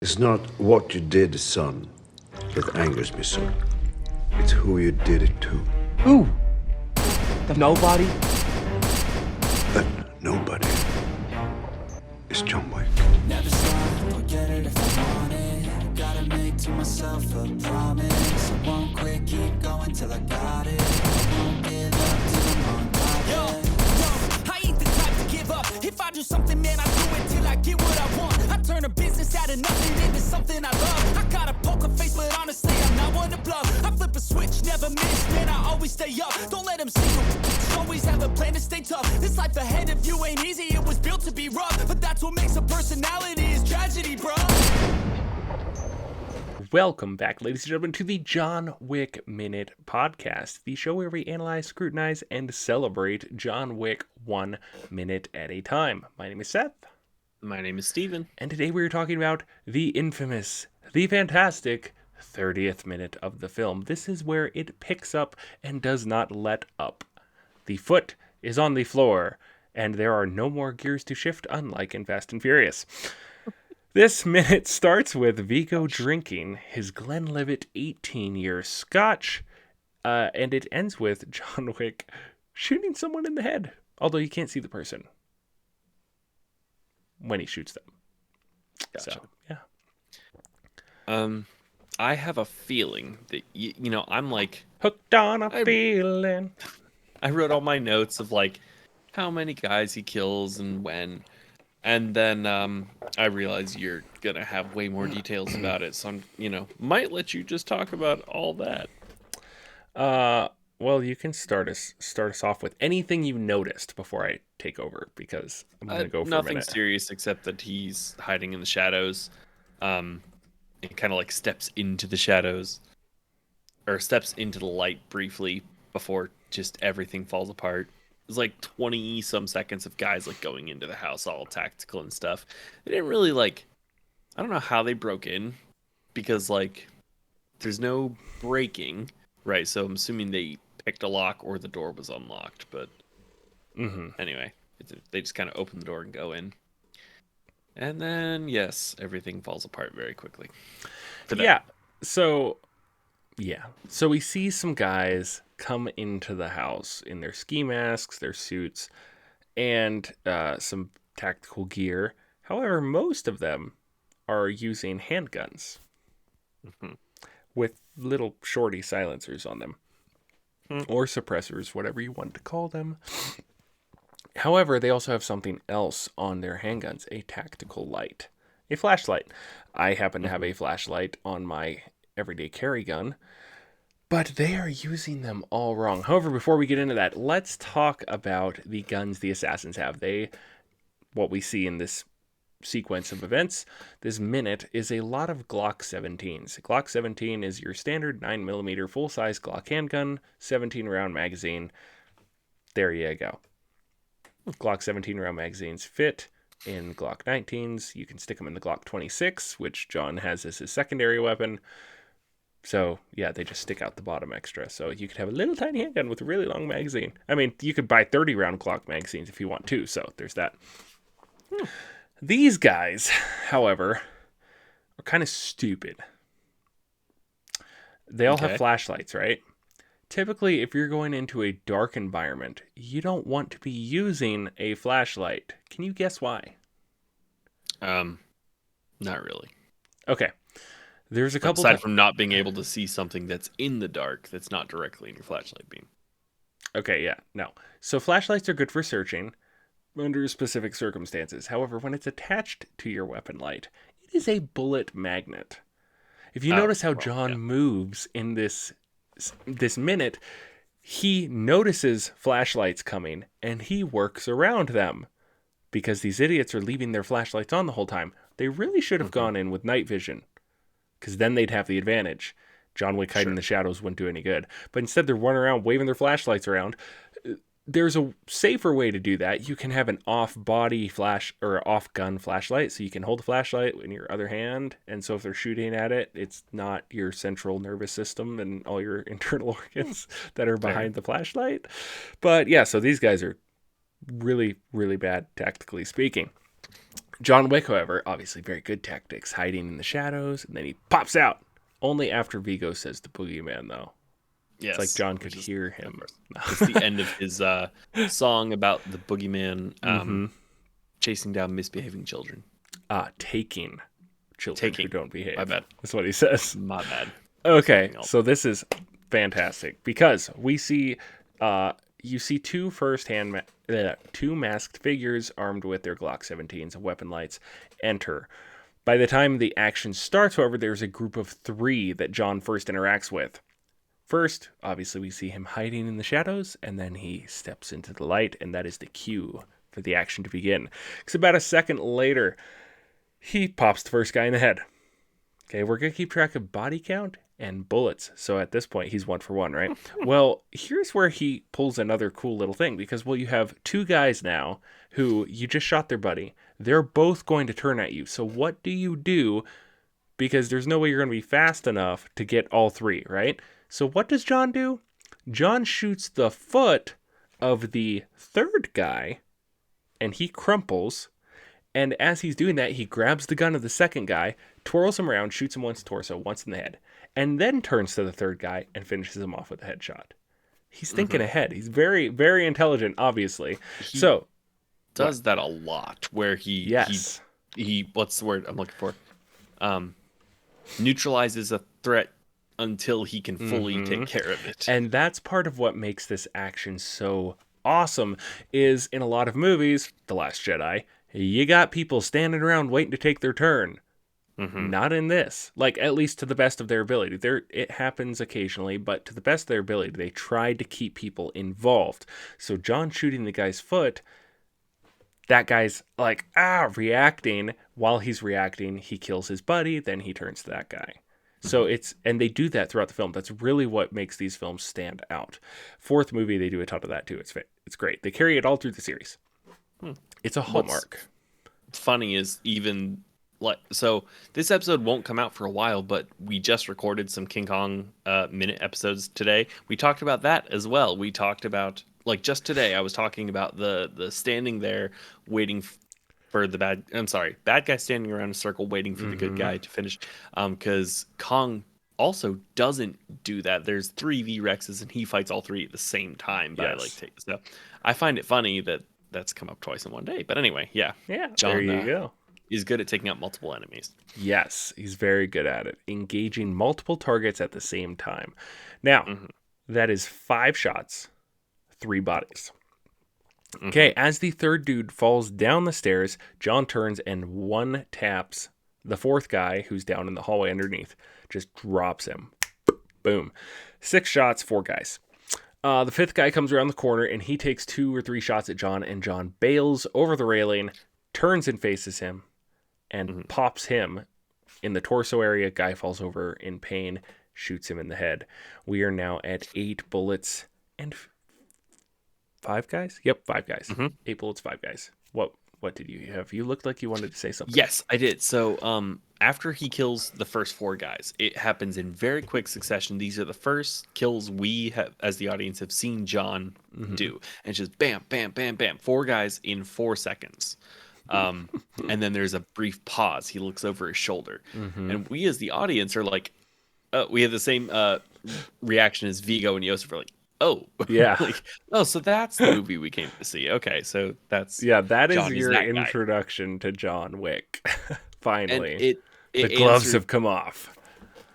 It's not what you did, son, that angers me, sir. It's who you did it to. Who? The nobody? That nobody is John Wick. Never stop, I'll get it if I want it. Gotta make to myself a promise. I won't quit, keep going till I got it. I won't give up till I'm on top. Yo, I ain't the type to give up. If I do something, man, I do it till I get what I want. I turn a business out of nothing into something I love. I got a poker face, but honestly, I'm not one to bluff. I flip a switch, never miss, man, I always stay up. Don't let them see you. Always have a plan to stay tough. This life ahead of you ain't easy, it was built to be rough. But that's what makes a personality is tragedy, bro. Welcome back, ladies and gentlemen, to the John Wick Minute podcast, the show where we analyze, scrutinize, and celebrate John Wick 1 minute at a time. My name is Seth. My name is Steven. And today we are talking about the infamous, the fantastic 30th minute of the film. This is where it picks up and does not let up. The foot is on the floor, and there are no more gears to shift, unlike in Fast and Furious. This minute starts with Vigo drinking his Glenlivet 18-year scotch, and it ends with John Wick shooting someone in the head, although you can't see the person when he shoots them. Gotcha. So, yeah. I have a feeling that, I'm like, Hooked on a feeling. I wrote all my notes of like how many guys he kills and when. And then I realize you're going to have way more details about it. So I'm, might let you just talk about all that. Well, you can start us off with anything you noticed before I take over, because I'm going to go for a Nothing minute. serious except that he's hiding in the shadows. It kind of like steps into the shadows or steps into the light briefly before just everything falls apart. It's like 20 some seconds of guys like going into the house all tactical and stuff. They didn't really I don't know how they broke in because like there's no breaking, right? So I'm assuming they picked a lock or the door was unlocked, but anyway, they just kind of open the door and go in. And then yes, everything falls apart very quickly. Yeah. So we see some guys come into the house in their ski masks, their suits, and some tactical gear. However, most of them are using handguns with little shorty silencers on them, or suppressors, whatever you want to call them. However, they also have something else on their handguns, a tactical light, a flashlight. I happen to have a flashlight on my everyday carry gun, but they are using them all wrong. However, before we get into that, let's talk about the guns the assassins have. What we see in this sequence of events, this minute, is a lot of Glock 17s. Glock 17 is your standard 9mm full-size Glock handgun, 17-round magazine. There you go. Glock 17-round magazines fit in Glock 19s. You can stick them in the Glock 26, which John has as his secondary weapon. So, yeah, they just stick out the bottom extra. So you could have a little tiny handgun with a really long magazine. I mean, you could buy 30-round Glock magazines if you want to, so there's that. These guys, however, are kind of stupid. They all have flashlights, right? Typically, if you're going into a dark environment, you don't want to be using a flashlight. Can you guess why? Not really. Okay. There's a couple aside from not being able to see something that's in the dark that's not directly in your flashlight beam. Okay, yeah, no. So flashlights are good for searching under specific circumstances. However, when it's attached to your weapon light, it is a bullet magnet. If you notice how John moves in this minute, he notices flashlights coming and he works around them because these idiots are leaving their flashlights on the whole time. They really should have gone in with night vision, because then they'd have the advantage. John Wick hiding in the shadows wouldn't do any good. But instead, they're running around waving their flashlights around. There's a safer way to do that. You can have an off-body flash or off-gun flashlight, so you can hold the flashlight in your other hand, and so if they're shooting at it, it's not your central nervous system and all your internal organs that are behind the flashlight. But yeah, so these guys are really, really bad, tactically speaking. John Wick, however, obviously very good tactics, hiding in the shadows, and then he pops out. Only after Vigo says the boogeyman, though. Yes, It's like John could hear him. It's the end of his song about the boogeyman chasing down misbehaving children. Taking children who don't behave. My bad. That's what he says. My bad. Okay, so this is fantastic because we see, you see two two masked figures armed with their Glock 17s and weapon lights enter. By the time the action starts, however, there's a group of 3 that John first interacts with. First, obviously, we see him hiding in the shadows, and then he steps into the light, and that is the cue for the action to begin. Because about a second later, he pops the first guy in the head. Okay, we're going to keep track of body count and bullets. So at this point, he's 1 for 1, right? Well, here's where he pulls another cool little thing, because, well, you have 2 guys now who you just shot their buddy. They're both going to turn at you. So what do you do? Because there's no way you're going to be fast enough to get all 3, right? So what does John do? John shoots the foot of the 3rd guy, and he crumples. And as he's doing that, he grabs the gun of the 2nd guy, twirls him around, shoots him once in the torso, once in the head, and then turns to the 3rd guy and finishes him off with a headshot. He's thinking ahead. He's very, very intelligent, obviously. He so does that a lot, where he what's the word I'm looking for? Neutralizes a threat until he can fully take care of it. And that's part of what makes this action so awesome, is in a lot of movies, The Last Jedi, you got people standing around waiting to take their turn. Not in this. Like, at least to the best of their ability. It happens occasionally, but to the best of their ability, they tried to keep people involved. So John shooting the guy's foot, that guy's like, reacting. While he's reacting, he kills his buddy, then he turns to that guy. So and they do that throughout the film. That's really what makes these films stand out. 4th movie, they do a ton of that too. It's great. They carry it all through the series. It's a hallmark. What's funny is even so this episode won't come out for a while, but we just recorded some King Kong minute episodes today. We talked about that as well. We talked about, like, just today I was talking about the standing there waiting for the bad guy standing around in a circle waiting for the good guy to finish, because Kong also doesn't do that. There's 3 V-Rexes and he fights all 3 at the same time. So I find it funny that that's come up twice in one day. But anyway, John, there you go. Is good at taking out multiple enemies. Yes, he's very good at it, engaging multiple targets at the same time. Now, that is 5 shots, 3 bodies. Okay, as the 3rd dude falls down the stairs, John turns and one taps the 4th guy who's down in the hallway underneath. Just drops him. Boom. 6 shots, 4 guys. The 5th guy comes around the corner and he takes 2 or 3 shots at John, and John bails over the railing, turns and faces him, and pops him in the torso area. Guy falls over in pain, shoots him in the head. We are now at 8 bullets and 5 guys? Yep, 5 guys. 8 bullets, 5 guys. What did you have? You looked like you wanted to say something. Yes, I did. So after he kills the first 4 guys, it happens in very quick succession. These are the first kills we have, as the audience, have seen John do. And it's just bam, bam, bam, bam. 4 guys in 4 seconds. And then there's a brief pause. He looks over his shoulder. And we as the audience are like, we have the same reaction as Vigo and Yosef are like, oh, yeah. Like, oh, so that's the movie we came to see. Okay, so that's that John, is your that introduction to John Wick. Finally, and it the gloves have come off.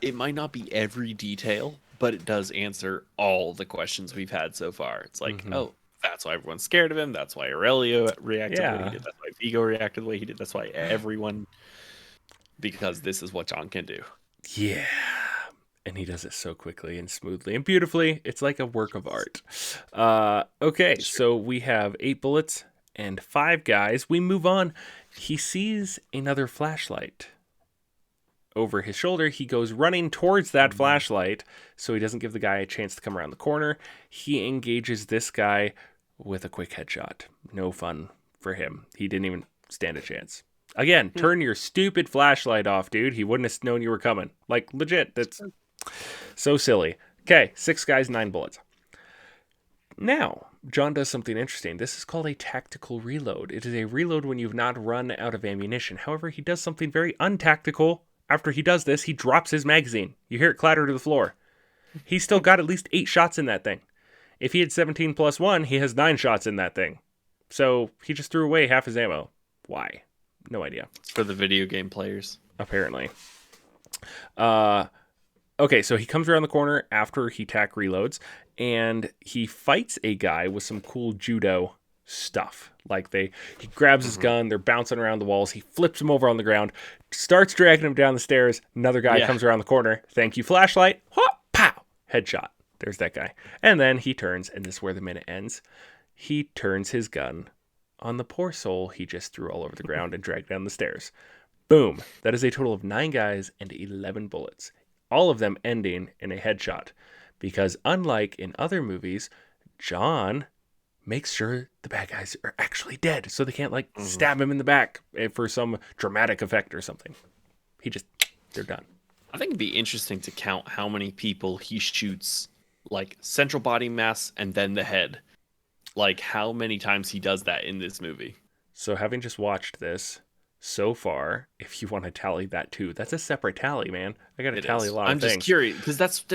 It might not be every detail, but it does answer all the questions we've had so far. It's like, oh, that's why everyone's scared of him. That's why Aurelio reacted the way he did. That's why Vigo reacted the way he did. That's why everyone, because this is what John can do. Yeah. And he does it so quickly and smoothly and beautifully. It's like a work of art. Okay, so we have 8 bullets and 5 guys. We move on. He sees another flashlight over his shoulder. He goes running towards that flashlight so he doesn't give the guy a chance to come around the corner. He engages this guy with a quick headshot. No fun for him. He didn't even stand a chance. Again, turn your stupid flashlight off, dude. He wouldn't have known you were coming. Like, legit, that's so silly. Okay, 6 guys, 9 bullets. Now, John does something interesting. This is called a tactical reload. It is a reload when you've not run out of ammunition. However, he does something very untactical. After he does this, he drops his magazine. You hear it clatter to the floor. He's still got at least 8 shots in that thing. If he had 17 plus 1, he has 9 shots in that thing. So he just threw away half his ammo. Why? No idea. It's for the video game players. Apparently. Okay, so he comes around the corner after he tack reloads, and he fights a guy with some cool judo stuff. Like he grabs his gun, they're bouncing around the walls, he flips him over on the ground, starts dragging him down the stairs. Another guy comes around the corner. Thank you, flashlight. Hop, pow, headshot. There's that guy. And then he turns, and this is where the minute ends. He turns his gun on the poor soul he just threw all over the ground and dragged down the stairs. Boom. That is a total of 9 guys and 11 bullets. All of them ending in a headshot. Because unlike in other movies, John makes sure the bad guys are actually dead. So they can't stab him in the back for some dramatic effect or something. They're done. I think it'd be interesting to count how many people he shoots, like central body mass and then the head. Like how many times he does that in this movie. So having just watched this so far, if you want to tally that too, that's a separate tally, man. I got to tally a lot of things. I'm just curious because that's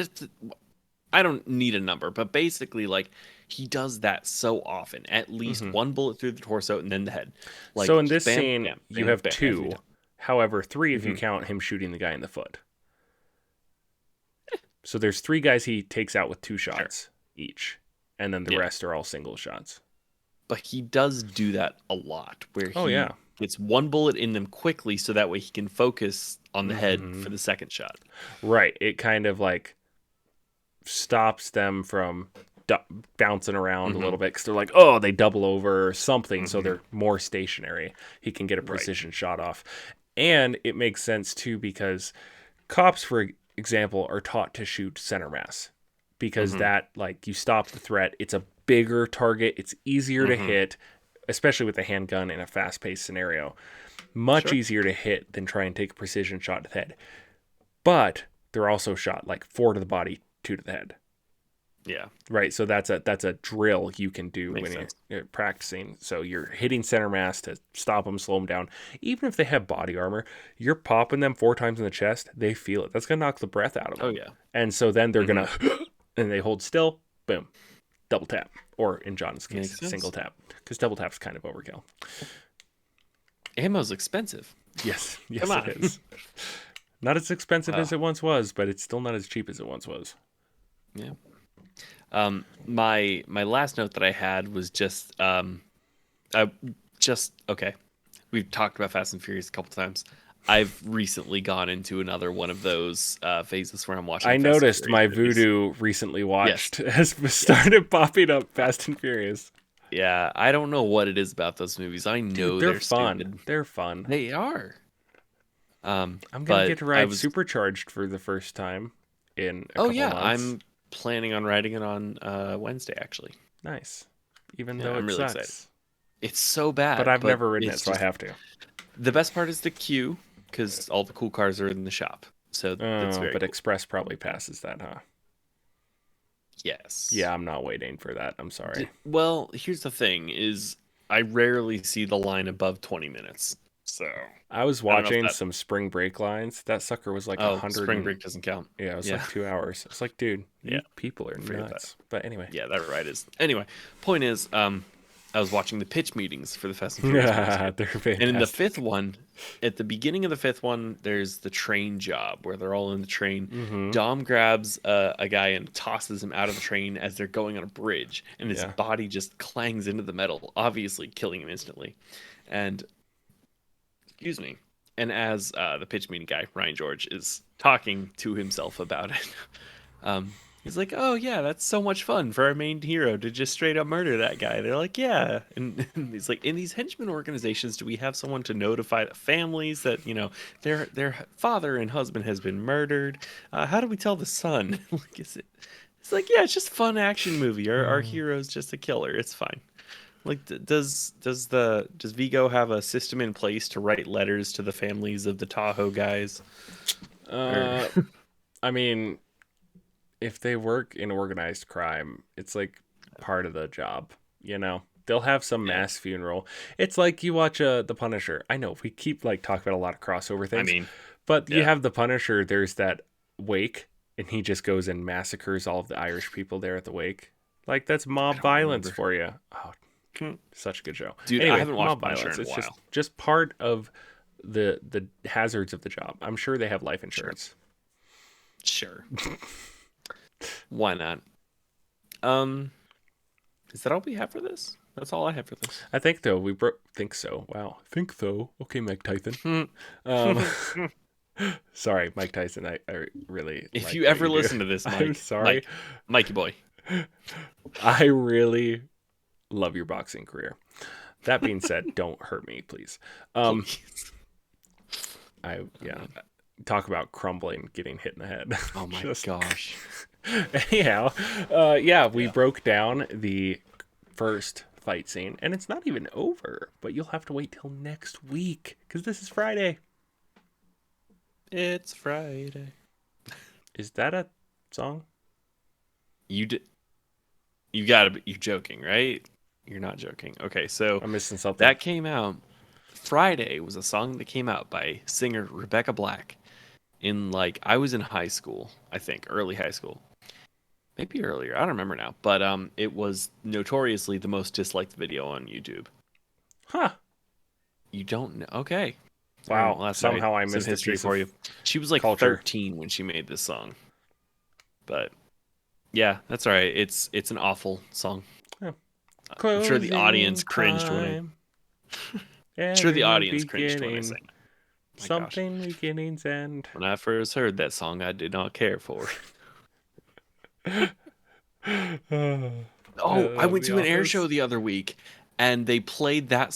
I don't need a number, but basically like he does that so often, at least one bullet through the torso and then the head. Like, so in this bam, scene, bam, you bam, have bam, 2. However, 3 if you count him shooting the guy in the foot. So there's 3 guys he takes out with 2 shots each. And then the rest are all single shots. But he does do that a lot, where he gets 1 bullet in them quickly so that way he can focus on the head for the second shot. Right. It kind of like stops them from bouncing around a little bit because they're like, oh, they double over or something. So they're more stationary. He can get a precision shot off. And it makes sense too because cops, for example, are taught to shoot center mass. Because that, like, you stop the threat. It's a bigger target. It's easier to hit, especially with a handgun in a fast-paced scenario. Much easier to hit than try and take a precision shot to the head. But they're also shot, like, 4 to the body, 2 to the head. Yeah. Right, so that's a drill you can do when you're practicing. So you're hitting center mass to stop them, slow them down. Even if they have body armor, you're popping them 4 times in the chest, they feel it. That's going to knock the breath out of them. Oh, yeah. And so then they're going to... and they hold still, boom, double tap. Or in John's case, single tap. Because double tap's kind of overkill. Ammo's expensive. Yes, it is. Not as expensive as it once was, but it's still not as cheap as it once was. Yeah. My last note that I had was just okay. We've talked about Fast and Furious a couple times. I've recently gone into another one of those phases where I'm watching. I noticed my Voodoo recently watched has started popping up Fast and Furious. Yeah, I don't know what it is about those movies. I know they're fun. stupid. They're fun. They are. I'm gonna get to ride Supercharged for the first time in a couple months. I'm planning on riding it on Wednesday actually. Nice. Even though it really sucks. Excited. It's so bad. But I've never ridden it, so I have to. The best part is the queue, because all the cool cars are in the shop. So that's very but cool. Express probably passes that, huh? Yes. Yeah, I'm not waiting for that. I'm sorry. Well, here's the thing: is I rarely see the line above 20 minutes. So I was watching some Spring Break lines. That sucker was like 100. Spring Break doesn't count. Yeah, it was like 2 hours. It's like, dude, you people are nuts. But anyway. Yeah, that right is. Anyway, point is, I was watching the pitch meetings for the Fast and Furious. They're fantastic. And in the 5th one, at the beginning of the 5th one, there's the train job where they're all in the train. Dom grabs a guy and tosses him out of the train as they're going on a bridge, and his body just clangs into the metal, obviously killing him instantly. And excuse me. And as the pitch meeting guy, Ryan George, is talking to himself about it, he's like, oh, yeah, that's so much fun for our main hero to just straight up murder that guy. They're like, yeah. And he's like, in these henchman organizations, do we have someone to notify the families that, you know, their father and husband has been murdered? How do we tell the son? Like, it's like, yeah, it's just a fun action movie. Our hero's just a killer. It's fine. Like, does Vigo have a system in place to write letters to the families of the Tahoe guys? I mean, if they work in organized crime, it's like part of the job, you know. They'll have some mass funeral. It's like you watch The Punisher. I know we keep like talking about a lot of crossover things. I mean, but you have The Punisher, there's that wake, and he just goes and massacres all of the Irish people there at the wake. Like, that's mob violence for you. Oh, such a good show. Dude, anyway, I haven't watched mob Punisher violence. in a It's while. just part of the hazards of the job. I'm sure they have life insurance. Sure. Why not? Is that all we have for this? That's all I have for this. I think though think so. Wow, think so. Okay, Mike Tyson. Sorry, Mike Tyson. I really. If like you what ever do. listen to this, Mike, I'm sorry, Mikey boy. I really love your boxing career. That being said, don't hurt me, please. Please. Talk about crumbling, getting hit in the head. Oh my gosh. Anyhow, we broke down the first fight scene, and it's not even over, but you'll have to wait till next week because this is Friday. It's Friday. Is that a song? You're joking, right? You're not joking. Okay, so I'm missing something. that came out. Friday was a song that came out by singer Rebecca Black in I was in high school, I think, early high school. Maybe earlier, I don't remember now. But it was notoriously the most disliked video on YouTube. Huh. You don't know? Okay. Wow. Well, that's somehow I some missed a history piece for of you. She was culture. 13 when she made this song. But yeah, that's all right. It's an awful song. Yeah. I'm sure the audience cringed when I'm sure the audience cringed when I sang it. My something beginnings end. When I first heard that song, I did not care for it. I went to an air show the other week, and they played that